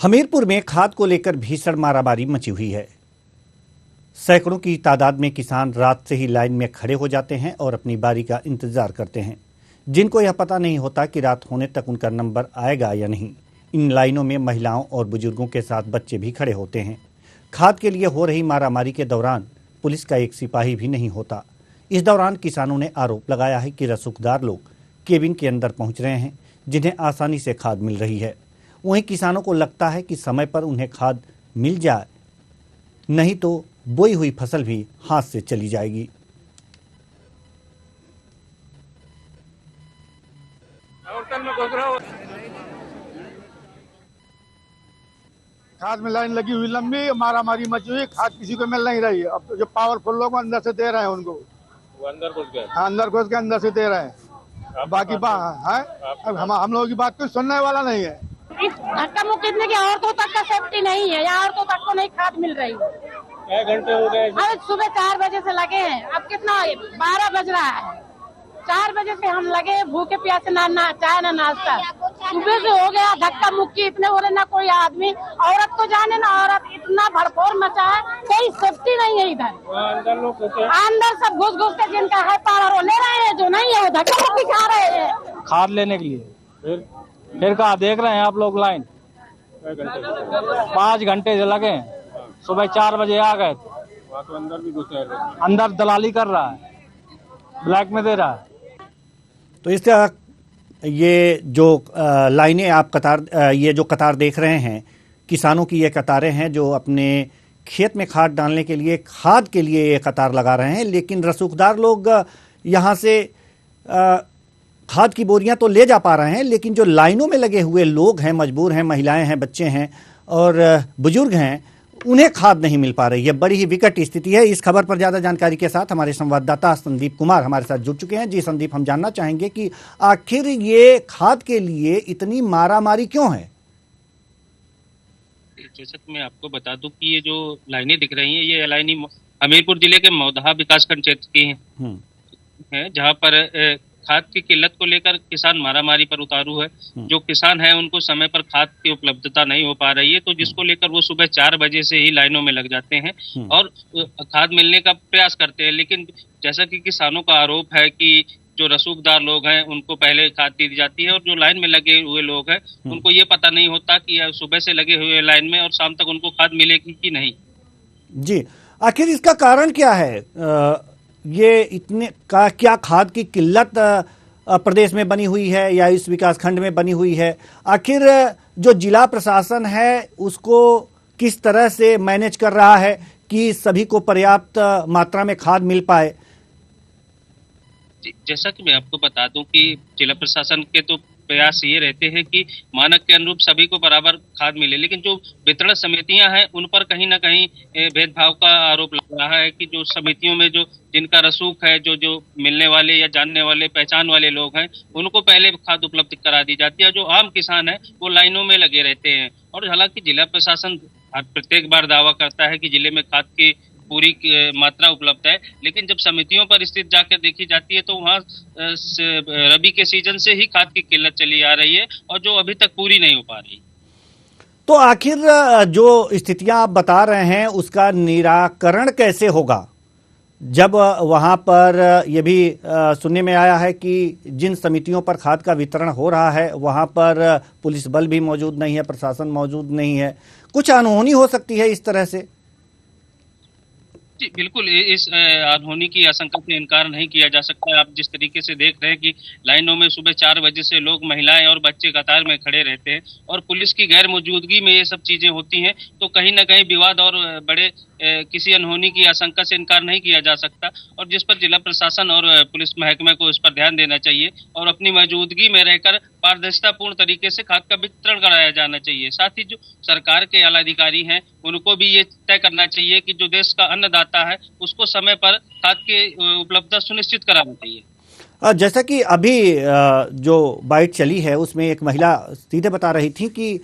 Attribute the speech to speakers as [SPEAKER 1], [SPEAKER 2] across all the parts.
[SPEAKER 1] हमीरपुर में खाद को लेकर भीषण मारामारी मची हुई है। सैकड़ों की तादाद में किसान रात से ही लाइन में खड़े हो जाते हैं और अपनी बारी का इंतजार करते हैं, जिनको यह पता नहीं होता कि रात होने तक उनका नंबर आएगा या नहीं। इन लाइनों में महिलाओं और बुजुर्गों के साथ बच्चे भी खड़े होते हैं। खाद के लिए हो रही मारामारी के दौरान पुलिस का एक सिपाही भी नहीं होता। इस दौरान किसानों ने आरोप लगाया है कि रसूखदार लोग केबिन के अंदर पहुंच रहे हैं, जिन्हें आसानी से खाद मिल रही है। वहीं किसानों को लगता है कि समय पर उन्हें खाद मिल जाए, नहीं तो बोई हुई फसल भी हाथ से चली जाएगी।
[SPEAKER 2] खाद में लाइन लगी हुई लंबी, मारामारी मची हुई, खाद किसी को मिल नहीं रही है। अब तो जो पावरफुल लोग अंदर से दे रहे हैं उनको,
[SPEAKER 3] वो अंदर घुस गए।
[SPEAKER 2] हाँ, अंदर घुस के अंदर से दे रहे हैं। बाकी अब हम लोगों की बात कोई सुनने वाला नहीं है।
[SPEAKER 4] इस धक्का मुक्की की औरतों तक का सेफ्टी नहीं है, या औरतों तक को नहीं खाद मिल रही है।
[SPEAKER 3] क्या घंटे हो गए?
[SPEAKER 4] अरे सुबह 4 बजे से लगे हैं, अब कितना 12 बज रहा है। 4 बजे से हम लगे, भूखे प्यासे, ना चाय ना नाश्ता। सुबह से हो गया धक्का मुक्की, इतने हो रहे, ना कोई आदमी, औरत तो जाने ना औरत, इतना भरपूर मचा है, कोई सेफ्टी नहीं है इधर।
[SPEAKER 3] अंदर लोग
[SPEAKER 4] अंदर सब घुस घुस के जिनका है पावर वो ले रहे हैं, जो नहीं है वो धक्का मुक्की खा रहे हैं
[SPEAKER 5] खाद लेने के लिए। फिर कहा देख रहे हैं आप लोग लाइन 5 घंटे से लगे हैं। सुबह 4 बजे आ गए,
[SPEAKER 3] तो अंदर भी घुसे हैं।
[SPEAKER 5] अंदर दलाली कर रहा है, ब्लैक में दे रहा है।
[SPEAKER 1] तो इस तरह ये जो लाइनें आप ये जो कतार देख रहे हैं, किसानों की ये कतारें हैं जो अपने खेत में खाद डालने के लिए, खाद के लिए ये कतार लगा रहे हैं। लेकिन रसूखदार लोग यहाँ से खाद की बोरियां तो ले जा पा रहे हैं, लेकिन जो लाइनों में लगे हुए लोग हैं, मजबूर हैं, महिलाएं हैं, बच्चे हैं और बुजुर्ग हैं, उन्हें खाद नहीं मिल पा रही है। बड़ी ही विकट स्थिति है। इस खबर पर ज़्यादा जानकारी के साथ हमारे संवाददाता संदीप कुमार हमारे साथ जुड़ चुके हैं। जी संदीप, हम जानना चाहेंगे कि आखिर ये खाद के लिए इतनी मारामारी क्यों है?
[SPEAKER 6] जैसा कि मैं आपको बता दूं कि ये जो लाइनें दिख रही हैं, ये लाइनें हमीरपुर जिले के मौदहा विकासखंड क्षेत्र की हैं, जहाँ पर खाद की किल्लत को लेकर किसान मारामारी पर उतारू है। जो किसान है उनको समय पर खाद की उपलब्धता नहीं हो पा रही है, तो जिसको लेकर वो सुबह 4 बजे से ही लाइनों में लग जाते हैं और खाद मिलने का प्रयास करते हैं। लेकिन जैसा कि किसानों का आरोप है कि जो रसूखदार लोग हैं उनको पहले खाद दी जाती है और जो लाइन में लगे हुए लोग हैं उनको ये पता नहीं होता कि सुबह से लगे हुए लाइन में और शाम तक उनको खाद मिलेगी कि नहीं।
[SPEAKER 1] जी, आखिर इसका कारण क्या है? ये इतने का क्या खाद की किल्लत प्रदेश में बनी हुई है या इस विकास खंड में बनी हुई है? आखिर जो जिला प्रशासन है उसको किस तरह से मैनेज कर रहा है कि सभी को पर्याप्त मात्रा में खाद मिल पाए?
[SPEAKER 6] जैसा कि मैं आपको बता दूं कि जिला प्रशासन के तो प्रयास ये रहते हैं कि मानक के अनुरूप सभी को बराबर खाद मिले, लेकिन जो वितरण समितियां हैं उन पर कहीं ना कहीं भेदभाव का आरोप लग रहा है कि जो समितियों में जो जिनका रसूख है, जो मिलने वाले या जानने वाले, पहचान वाले लोग हैं, उनको पहले खाद उपलब्ध करा दी जाती है। जो आम किसान है वो लाइनों में लगे रहते हैं। और हालांकि जिला प्रशासन प्रत्येक बार दावा करता है कि जिले में खाद की पूरी मात्रा उपलब्ध है, लेकिन जब समितियों पर स्थिति जाकर देखी जाती है तो वहाँ रबी के सीजन से ही खाद की किल्लत चली आ रही है और जो अभी तक पूरी नहीं हो पा रही।
[SPEAKER 1] तो आखिर जो स्थितियां आप बता रहे हैं उसका निराकरण कैसे होगा, जब वहां पर यह भी सुनने में आया है कि जिन समितियों पर खाद का वितरण हो रहा है वहां पर पुलिस बल भी मौजूद नहीं है, प्रशासन मौजूद नहीं है, कुछ अनहोनी हो सकती है इस तरह से?
[SPEAKER 6] जी बिल्कुल, इस अनहोनी की आशंका से इनकार नहीं किया जा सकता। आप जिस तरीके से देख रहे हैं कि लाइनों में सुबह 4 बजे से लोग, महिलाएं और बच्चे कतार में खड़े रहते हैं और पुलिस की गैर मौजूदगी में ये सब चीजें होती हैं, तो कहीं ना कहीं विवाद और बड़े किसी अनहोनी की आशंका से इनकार नहीं किया जा सकता। और जिस पर जिला प्रशासन और पुलिस महकमे को इस पर ध्यान देना चाहिए और अपनी मौजूदगी में रहकर पारदर्शितापूर्ण तरीके से खाद का वितरण कराया जाना चाहिए। साथ ही जो सरकार के आला अधिकारी हैं उनको भी ये तय करना चाहिए कि जो देश का अन्नदाता है उसको समय पर खाद की उपलब्धता सुनिश्चित कराना चाहिए।
[SPEAKER 1] जैसा कि अभी जो बाइट चली है उसमें एक महिला सीधे बता रही थी कि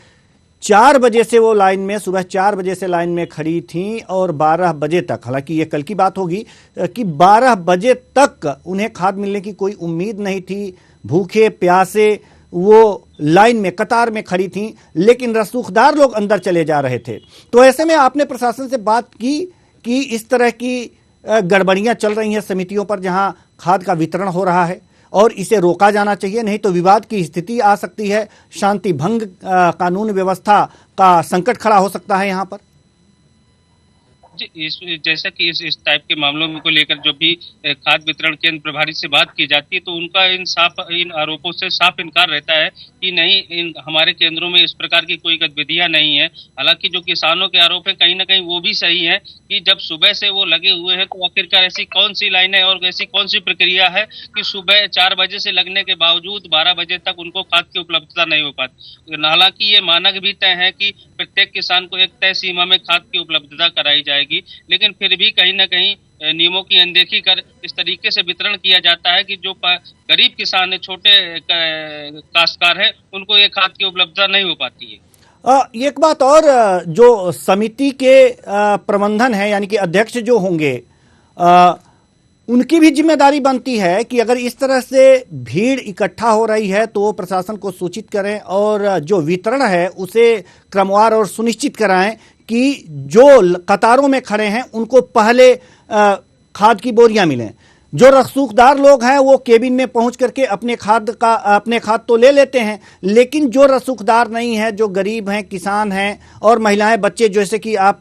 [SPEAKER 1] 4 बजे से वो लाइन में, सुबह 4 बजे से लाइन में खड़ी थी और 12 बजे तक, हालांकि ये कल की बात होगी, कि 12 बजे तक उन्हें खाद मिलने की कोई उम्मीद नहीं थी। भूखे प्यासे वो लाइन में कतार में खड़ी थीं, लेकिन रसूखदार लोग अंदर चले जा रहे थे। तो ऐसे में आपने प्रशासन से बात की कि इस तरह की गड़बड़ियां चल रही हैं समितियों पर जहां खाद का वितरण हो रहा है और इसे रोका जाना चाहिए, नहीं तो विवाद की स्थिति आ सकती है, शांति भंग, कानून व्यवस्था का संकट खड़ा हो सकता है यहाँ पर।
[SPEAKER 6] जी, जैसा कि इस टाइप के मामलों में को लेकर जो भी खाद्य वितरण केंद्र प्रभारी से बात की जाती है तो उनका इन आरोपों से साफ इनकार रहता है कि नहीं, हमारे केंद्रों में इस प्रकार की कोई गतिविधियां नहीं है। हालांकि जो किसानों के आरोप है कहीं ना कहीं वो भी सही है कि जब सुबह से वो लगे हुए हैं तो आखिरकार ऐसी कौन सी लाइन है और ऐसी कौन सी प्रक्रिया है कि सुबह 4 बजे से लगने के बावजूद 12 बजे तक उनको खाद की उपलब्धता नहीं हो पाती। हालांकि ये मानक भी तय है कि प्रत्येक किसान को एक तय सीमा में खाद की उपलब्धता कराई जाएगी, लेकिन फिर भी कहीं ना कहीं नियमों की अनदेखी कर इस तरीके से वितरण किया जाता है कि जो गरीब किसान है, छोटे काश्तकार है, उनको ये खाद की उपलब्धता नहीं हो पाती है।
[SPEAKER 1] एक बात और, जो समिति के प्रबंधन है यानी कि अध्यक्ष जो होंगे उनकी भी जिम्मेदारी बनती है कि अगर इस तरह से भीड़ इकट्ठा हो रही है तो प्रशासन को सूचित करें और जो वितरण है उसे क्रमवार और सुनिश्चित कराएं कि जो कतारों में खड़े हैं उनको पहले खाद की बोरियां मिलें। जो रसूखदार लोग हैं वो केबिन में पहुंच करके अपने खाद तो ले लेते हैं, लेकिन जो रसूखदार नहीं है, जो गरीब हैं, किसान हैं और महिलाएं, बच्चे, जैसे कि आप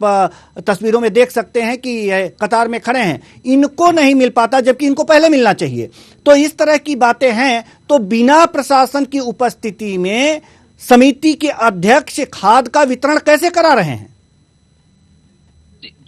[SPEAKER 1] तस्वीरों में देख सकते हैं कि कतार में खड़े हैं, इनको नहीं मिल पाता जबकि इनको पहले मिलना चाहिए। तो इस तरह की बातें हैं। तो बिना प्रशासन की उपस्थिति में समिति के अध्यक्ष खाद का वितरण कैसे करा रहे हैं?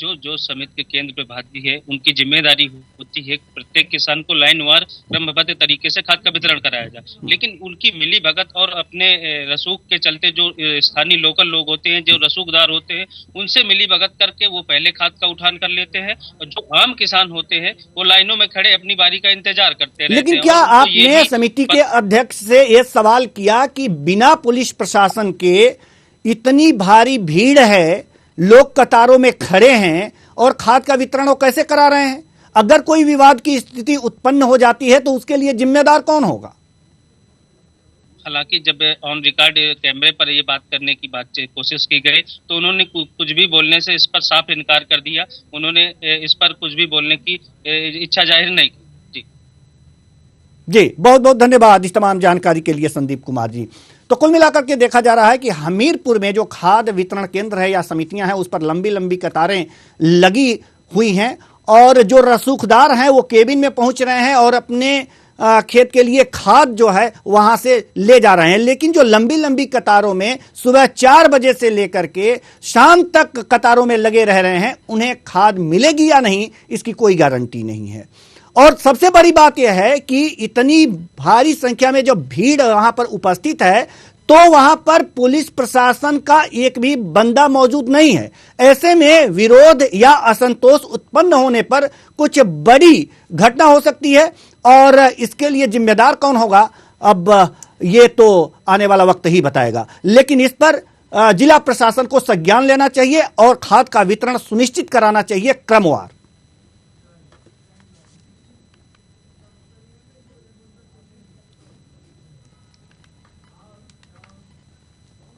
[SPEAKER 6] जो समिति के केंद्र प्रभारी है उनकी जिम्मेदारी होती है प्रत्येक किसान को लाइनवार क्रमबद्ध तरीके से खाद का वितरण कराया जाए, लेकिन उनकी मिली भगत और अपने रसूख के चलते जो स्थानीय लोकल लोग होते हैं, जो रसूखदार होते हैं, उनसे मिली भगत करके वो पहले खाद का उठान कर लेते हैं और जो आम किसान होते हैं वो लाइनों में खड़े अपनी बारी का इंतजार करते रहते हैं।
[SPEAKER 1] लेकिन क्या आपने समिति के अध्यक्ष से यह सवाल किया कि बिना पुलिस प्रशासन के इतनी भारी भीड़ है, लोग कतारों में खड़े हैं और खाद का वितरण वो कैसे करा रहे हैं? अगर कोई विवाद की स्थिति उत्पन्न हो जाती है तो उसके लिए जिम्मेदार कौन होगा?
[SPEAKER 6] हालांकि जब ऑन रिकॉर्ड कैमरे पर ये बात करने की कोशिश की गई तो उन्होंने कुछ भी बोलने से इस पर साफ इनकार कर दिया। उन्होंने इस पर कुछ भी बोलने की इच्छा जाहिर नहीं की।
[SPEAKER 1] जी, बहुत बहुत धन्यवाद इस तमाम जानकारी के लिए संदीप कुमार जी। तो कुल मिलाकर के देखा जा रहा है कि हमीरपुर में जो खाद वितरण केंद्र है या समितियां हैं उस पर लंबी लंबी कतारें लगी हुई हैं और जो रसूखदार हैं वो केबिन में पहुंच रहे हैं और अपने खेत के लिए खाद जो है वहां से ले जा रहे हैं, लेकिन जो लंबी लंबी कतारों में सुबह 4 बजे से लेकर के शाम तक कतारों में लगे रह रहे हैं, उन्हें खाद मिलेगी या नहीं इसकी कोई गारंटी नहीं है। और सबसे बड़ी बात यह है कि इतनी भारी संख्या में जो भीड़ वहां पर उपस्थित है तो वहां पर पुलिस प्रशासन का एक भी बंदा मौजूद नहीं है। ऐसे में विरोध या असंतोष उत्पन्न होने पर कुछ बड़ी घटना हो सकती है और इसके लिए जिम्मेदार कौन होगा अब ये तो आने वाला वक्त ही बताएगा। लेकिन इस पर जिला प्रशासन को संज्ञान लेना चाहिए और खाद का वितरण सुनिश्चित कराना चाहिए क्रमवार।